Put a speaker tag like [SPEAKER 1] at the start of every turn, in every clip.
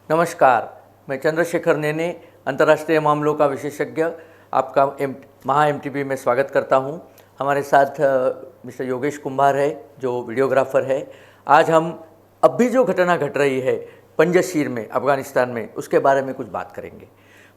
[SPEAKER 1] नमस्कार, मैं चंद्रशेखर नेने, अंतर्राष्ट्रीय मामलों का विशेषज्ञ, आपका महा एमटीबी में स्वागत करता हूं। हमारे साथ मिस्टर योगेश कुंभार है, जो वीडियोग्राफर है। आज हम अब भी जो घटना घट रही है पंजशीर में, अफ़गानिस्तान में, उसके बारे में कुछ बात करेंगे।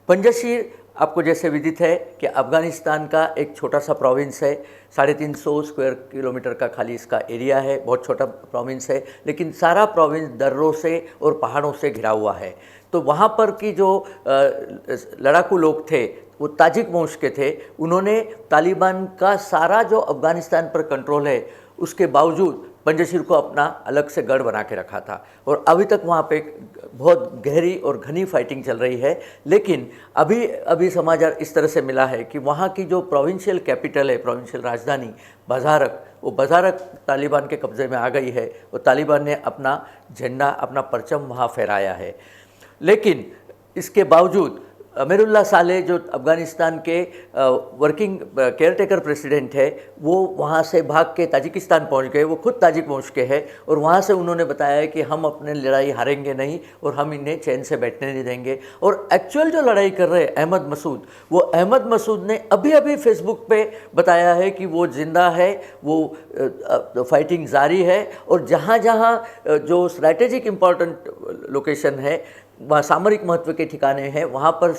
[SPEAKER 1] पंजशीर आपको जैसे विदित है कि अफ़गानिस्तान का एक छोटा सा प्रोविंस है, 350 स्क्वायर किलोमीटर का खाली इसका एरिया है, बहुत छोटा प्रोविंस है, लेकिन सारा प्रोविंस दर्रों से और पहाड़ों से घिरा हुआ है। तो वहाँ पर की जो लड़ाकू लोग थे वो ताजिक वंश के थे। उन्होंने तालिबान का सारा जो अफ़गानिस्तान पर कंट्रोल है उसके बावजूद पंजशीर को अपना अलग से गढ़ बना के रखा था, और अभी तक वहाँ पे बहुत गहरी और घनी फाइटिंग चल रही है। लेकिन अभी समाचार इस तरह से मिला है कि वहाँ की जो प्रोविंशियल कैपिटल है, प्रोविंशियल राजधानी बाज़ारक, वो बाज़ारक तालिबान के कब्ज़े में आ गई है और तालिबान ने अपना झंडा, अपना परचम वहाँ फहराया है। लेकिन इसके बावजूद अमीरुल्लाह सालेह, जो अफ़गानिस्तान के वर्किंग केयरटेकर प्रेसिडेंट है, वो वहाँ से भाग के ताजिकिस्तान पहुँच गए। वो खुद ताजिक वंश के हैं और वहाँ से उन्होंने बताया है कि हम अपने लड़ाई हारेंगे नहीं और हम इन्हें चैन से बैठने नहीं देंगे। और एक्चुअल जो लड़ाई कर रहे हैं अहमद मसूद, वो अहमद मसूद ने अभी फेसबुक पे बताया है कि वो ज़िंदा है, वो फाइटिंग जारी है, और जहाँ जहाँ जो स्ट्रैटेजिक इम्पॉर्टेंट लोकेशन है, वहाँ सामरिक महत्व के ठिकाने हैं, वहाँ पर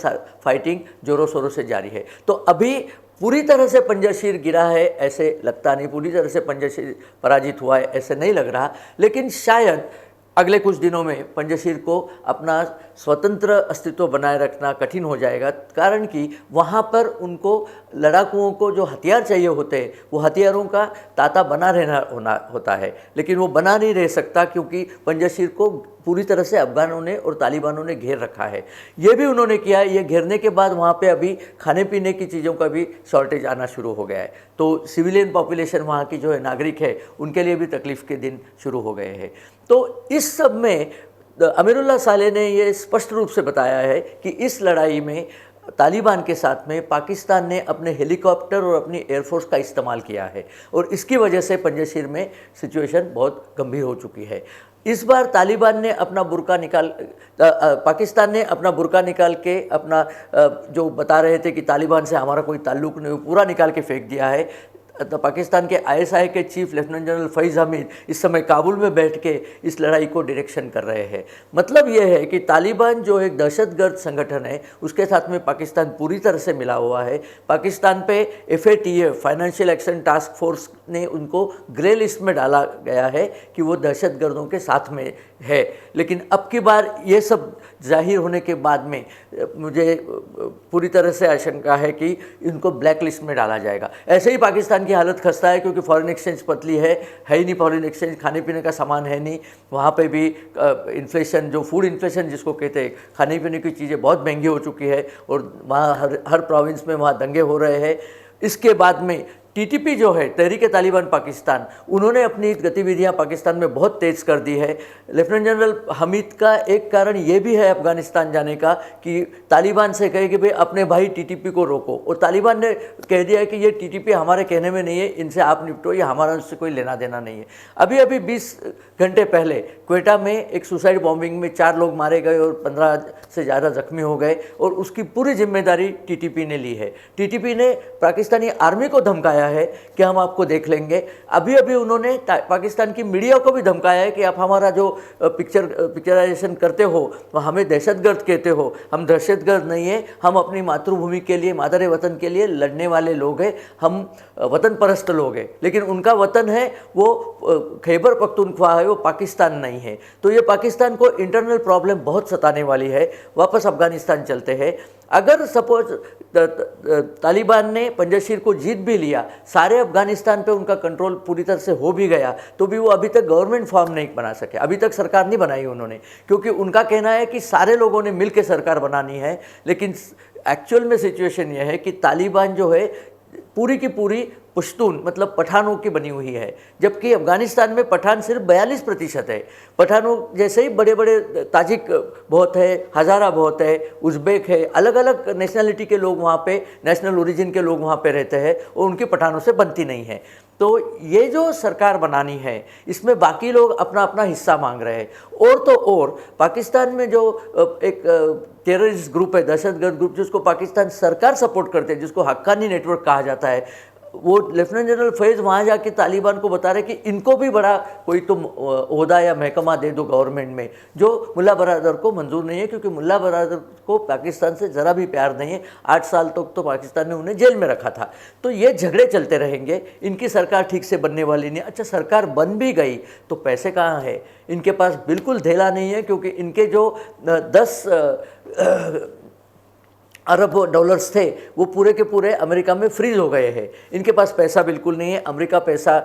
[SPEAKER 1] फाइटिंग जोरों शोरों से जारी है। तो अभी पूरी तरह से पंजशीर गिरा है ऐसे लगता नहीं, पूरी तरह से पंजशीर पराजित हुआ है ऐसे नहीं लग रहा। लेकिन शायद अगले कुछ दिनों में पंजशीर को अपना स्वतंत्र अस्तित्व बनाए रखना कठिन हो जाएगा, कारण कि वहाँ पर उनको लड़ाकुओं को जो हथियार चाहिए होते हैं, वो हथियारों का तांता बना रहना होता है, लेकिन वो बना नहीं रह सकता क्योंकि पंजशीर को पूरी तरह से अफ़गानों ने और तालिबानों ने घेर रखा है। ये भी उन्होंने किया है। ये घेरने के बाद वहाँ पे अभी खाने पीने की चीज़ों का भी शॉर्टेज आना शुरू हो गया है। तो सिविलियन पॉपुलेशन वहाँ की जो है, नागरिक है, उनके लिए भी तकलीफ़ के दिन शुरू हो गए हैं। तो इस सब में अमीरुल्लाह सालेह ने ये स्पष्ट रूप से बताया है कि इस लड़ाई में तालिबान के साथ में पाकिस्तान ने अपने हेलीकॉप्टर और अपनी एयरफोर्स का इस्तेमाल किया है, और इसकी वजह से पंजशीर में सिचुएशन बहुत गंभीर हो चुकी है। इस बार तालिबान ने अपना बुर्का पाकिस्तान ने अपना बुर्का निकाल के, अपना जो बता रहे थे कि तालिबान से हमारा कोई ताल्लुक़ नहीं, पूरा निकाल के फेंक दिया है। तो पाकिस्तान के आईएसआई के चीफ लेफ्टिनेंट जनरल फैज़ हमीद इस समय काबुल में बैठ के इस लड़ाई को डायरेक्शन कर रहे हैं। मतलब ये है कि तालिबान जो एक दहशतगर्द संगठन है, उसके साथ में पाकिस्तान पूरी तरह से मिला हुआ है। पाकिस्तान पे FATF, financial action task force ने उनको ग्रे लिस्ट में डाला गया है कि वो दहशतगर्दों के साथ में है। लेकिन अब की बार ये सब जाहिर होने के बाद में मुझे पूरी तरह से आशंका है कि इनको ब्लैक लिस्ट में डाला जाएगा। ऐसे ही पाकिस्तान की हालत खस्ता है, क्योंकि फॉरेन एक्सचेंज पतली है ही नहीं, फॉरेन एक्सचेंज, खाने पीने का सामान है नहीं, वहाँ पे भी इन्फ्लेशन, जो फूड इन्फ्लेशन जिसको कहते हैं, खाने पीने की चीज़ें बहुत महंगी हो चुकी है, और वहाँ हर प्रोविंस में वहाँ दंगे हो रहे हैं। इसके बाद में TTP जो है, तहरीक तालिबान पाकिस्तान, उन्होंने अपनी गतिविधियां पाकिस्तान में बहुत तेज़ कर दी है। लेफ्टिनेंट जनरल हमीद का एक कारण ये भी है अफ़गानिस्तान जाने का कि तालिबान से कहे कि भाई अपने भाई TTP को रोको, और तालिबान ने कह दिया है कि ये TTP हमारे कहने में नहीं है, इनसे आप निपटो, ये हमारा उनसे कोई लेना देना नहीं है। अभी 20 घंटे पहले क्वेटा में एक सुसाइड बॉम्बिंग में 4 लोग मारे गए और 15 से ज़्यादा जख्मी हो गए, और उसकी पूरी जिम्मेदारी TTP ने ली है। TTP ने पाकिस्तानी आर्मी को धमकाया है कि हम आपको देख लेंगे। अभी उन्होंने पाकिस्तान की मीडिया को भी धमकाया है कि आप हमारा जो पिक्चराइजेशन करते हो, वो हमें दहशतगर्द कहते हो। हम दहशतगर्द नहीं है, हम अपनी मातृभूमि के लिए, मादर वतन के लिए लड़ने वाले लोग हैं, हम वतन परस्त लोग हैं। लेकिन उनका वतन है वो खैबर पख्तूनख्वा है, वो पाकिस्तान नहीं है। तो ये पाकिस्तान को इंटरनल प्रॉब्लम बहुत सताने वाली है। वापस अफगानिस्तान चलते हैं। अगर सपोज तालिबान ने पंजशीर को जीत भी लिया, सारे अफगानिस्तान पे उनका कंट्रोल पूरी तरह से हो भी गया, तो भी वो अभी तक गवर्नमेंट फॉर्म नहीं बना सके, अभी तक सरकार नहीं बनाई उन्होंने, क्योंकि उनका कहना है कि सारे लोगों ने मिल के सरकार बनानी है। लेकिन एक्चुअल में सिचुएशन ये है कि तालिबान जो है पूरी की पूरी पश्तून मतलब पठानों की बनी हुई है, जबकि अफगानिस्तान में पठान सिर्फ 42% है। पठानों जैसे ही बड़े बड़े ताजिक बहुत है, हज़ारा बहुत है, उज़्बेक है, अलग अलग नेशनलिटी के लोग वहाँ पे, नेशनल ओरिजिन के लोग वहाँ पे रहते हैं, और उनकी पठानों से बनती नहीं है। तो ये जो सरकार बनानी है इसमें बाकी लोग अपना अपना हिस्सा मांग रहे हैं। और तो और पाकिस्तान में जो एक टेररिस्ट ग्रुप है, दहशतगर्द ग्रुप, जिसको पाकिस्तान सरकार सपोर्ट करते हैं, जिसको हक्कानी नेटवर्क कहा जाता है, वो लेफ्टिनेंट जनरल फैज़ वहाँ जाके तालिबान को बता रहे कि इनको भी बड़ा कोई तुम ओहदा या महकमा दे दो गवर्नमेंट में, जो मुल्ला बरादर को मंजूर नहीं है, क्योंकि मुल्ला बरादर को पाकिस्तान से ज़रा भी प्यार नहीं है। 8 साल तक तो पाकिस्तान ने उन्हें जेल में रखा था। तो ये झगड़े चलते रहेंगे, इनकी सरकार ठीक से बनने वाली नहीं। अच्छा, सरकार बन भी गई तो पैसे कहाँ है? इनके पास बिल्कुल धेला नहीं है, क्योंकि इनके जो 10 अरब डॉलर्स थे वो पूरे के पूरे अमेरिका में फ्रीज हो गए हैं। इनके पास पैसा बिल्कुल नहीं है, अमेरिका पैसा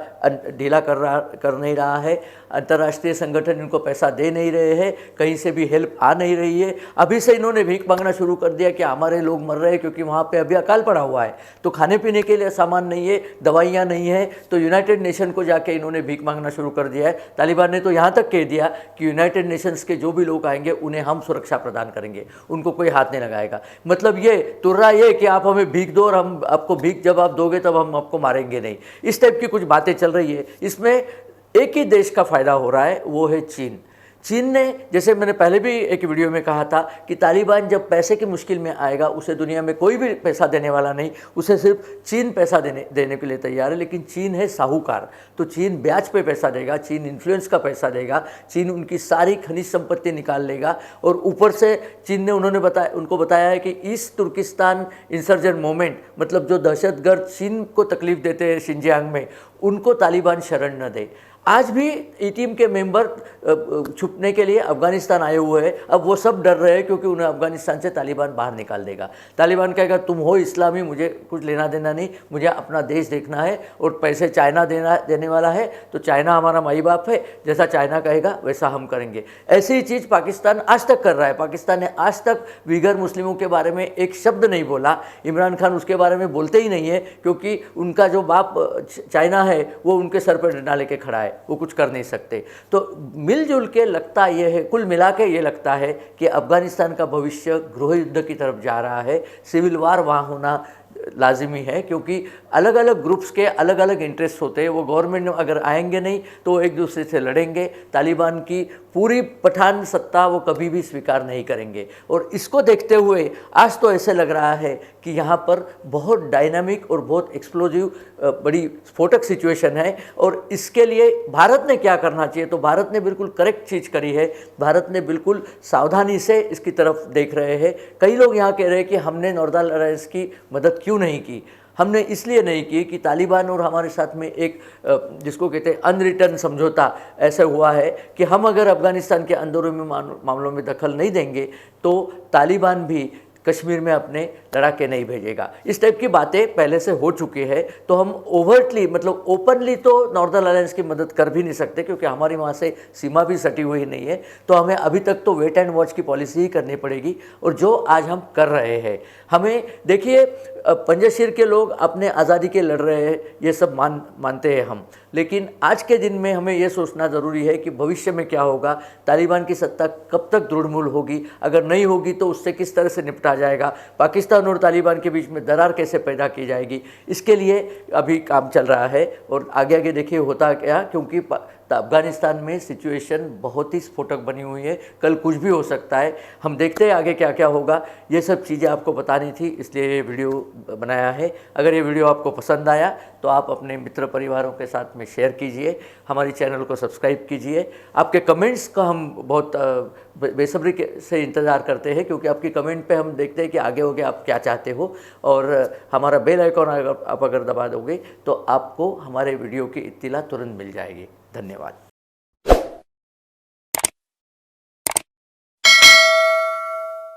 [SPEAKER 1] ढीला कर नहीं रहा है, अंतर्राष्ट्रीय संगठन इनको पैसा दे नहीं रहे हैं, कहीं से भी हेल्प आ नहीं रही है। अभी से इन्होंने भीख मांगना शुरू कर दिया कि हमारे लोग मर रहे हैं, क्योंकि वहाँ पे अभी अकाल पड़ा हुआ है, तो खाने पीने के लिए सामान नहीं है, दवाइयाँ नहीं है। तो यूनाइटेड नेशन को जाके इन्होंने भीख मांगना शुरू कर दिया है। तालिबान ने तो यहाँ तक कह दिया कि यूनाइटेड नेशंस के जो भी लोग आएंगे उन्हें हम सुरक्षा प्रदान करेंगे, उनको कोई हाथ नहीं लगाएगा। मतलब ये तुर्रा ये कि आप हमें भीख दो और हम आपको भीख जब आप दोगे तब हम आपको मारेंगे नहीं, इस टाइप की कुछ बातें चल रही है। इसमें एक ही देश का फायदा हो रहा है, वो है चीन। चीन ने, जैसे मैंने पहले भी एक वीडियो में कहा था कि तालिबान जब पैसे की मुश्किल में आएगा उसे दुनिया में कोई भी पैसा देने वाला नहीं, उसे सिर्फ चीन पैसा देने के लिए तैयार है। लेकिन चीन है साहूकार, तो चीन ब्याज पे पैसा देगा, चीन इन्फ्लुएंस का पैसा देगा, चीन उनकी सारी खनिज संपत्ति निकाल लेगा। और ऊपर से चीन ने उनको बताया है कि ईस्ट तुर्किस्तान इंसर्जेंट मूवमेंट, मतलब जो दहशतगर्द चीन को तकलीफ देते हैं शिनजियांग में, उनको तालिबान शरण न दे। आज भी ई टीम के मेंबर छुपने के लिए अफगानिस्तान आए हुए हैं। अब वो सब डर रहे हैं क्योंकि उन्हें अफगानिस्तान से तालिबान बाहर निकाल देगा। तालिबान कहेगा तुम हो इस्लामी, मुझे कुछ लेना देना नहीं, मुझे अपना देश देखना है, और पैसे चाइना देने वाला है तो चाइना हमारा माई बाप है, जैसा चाइना कहेगा वैसा हम करेंगे। ऐसी ही चीज़ पाकिस्तान आज तक कर रहा है। पाकिस्तान ने आज तक विगर मुस्लिमों के बारे में एक शब्द नहीं बोला। इमरान खान उसके बारे में बोलते ही नहीं है, क्योंकि उनका जो बाप चाइना है वो उनके सर पर डंडा लेके खड़ा है, वो कुछ कर नहीं सकते। तो मिलजुल के लगता ये है, कुल मिला के ये लगता है कि अफगानिस्तान का भविष्य गृह युद्ध की तरफ जा रहा है। सिविल वार वहाँ होना लाजिमी है, क्योंकि अलग अलग ग्रुप्स के अलग अलग इंटरेस्ट होते हैं। वो गवर्नमेंट में अगर आएंगे नहीं तो वो एक दूसरे से लड़ेंगे। तालिबान की पूरी पठान सत्ता वो कभी भी स्वीकार नहीं करेंगे। और इसको देखते हुए आज तो ऐसे लग रहा है कि यहाँ पर बहुत डायनामिक और बहुत एक्सप्लोजिव बड़ी स्फोटक सिचुएशन है। और इसके लिए भारत ने क्या करना चाहिए, तो भारत ने बिल्कुल करेक्ट चीज़ करी है। भारत ने बिल्कुल सावधानी से इसकी तरफ देख रहे हैं। कई लोग यहाँ कह रहे हैं कि हमने नॉर्दर्न अलायंस की मदद क्यों नहीं की। हमने इसलिए नहीं की कि तालिबान और हमारे साथ में एक जिसको कहते हैं अनरिटर्न समझौता ऐसा हुआ है कि हम अगर अफगानिस्तान के अंदरूनी मामलों में दखल नहीं देंगे तो तालिबान भी कश्मीर में अपने लड़ाके नहीं भेजेगा। इस टाइप की बातें पहले से हो चुकी है। तो हम ओवरटली, मतलब ओपनली तो नॉर्दर्न अलायंस की मदद कर भी नहीं सकते, क्योंकि हमारी वहाँ से सीमा भी सटी हुई नहीं है। तो हमें अभी तक तो वेट एंड वॉच की पॉलिसी ही करनी पड़ेगी, और जो आज हम कर रहे हैं। हमें देखिए, पंजशीर के लोग अपने आज़ादी के लड़ रहे हैं, ये सब मानते हैं हम, लेकिन आज के दिन में हमें यह सोचना ज़रूरी है कि भविष्य में क्या होगा, तालिबान की सत्ता कब तक दृढ़मूल होगी, अगर नहीं होगी तो उससे किस तरह से निपटा जाएगा, पाकिस्तान और तालिबान के बीच में दरार कैसे पैदा की जाएगी, इसके लिए अभी काम चल रहा है। और आगे आगे देखिए होता क्या, क्योंकि अफगानिस्तान में सिचुएशन बहुत ही स्फोटक बनी हुई है, कल कुछ भी हो सकता है। हम देखते हैं आगे क्या क्या होगा। ये सब चीज़ें आपको बतानी थी, इसलिए ये वीडियो बनाया है। अगर ये वीडियो आपको पसंद आया तो आप अपने मित्र परिवारों के साथ में शेयर कीजिए, हमारी चैनल को सब्सक्राइब कीजिए। आपके कमेंट्स का हम बहुत बेसब्री से इंतज़ार करते हैं, क्योंकि आपकी कमेंट पे हम देखते हैं कि आगे हो गया आप क्या चाहते हो। और हमारा बेल आइकॉन आप अगर दबा दोगे तो आपको हमारे वीडियो की इत्तिला तुरंत मिल जाएगी। धन्यवाद।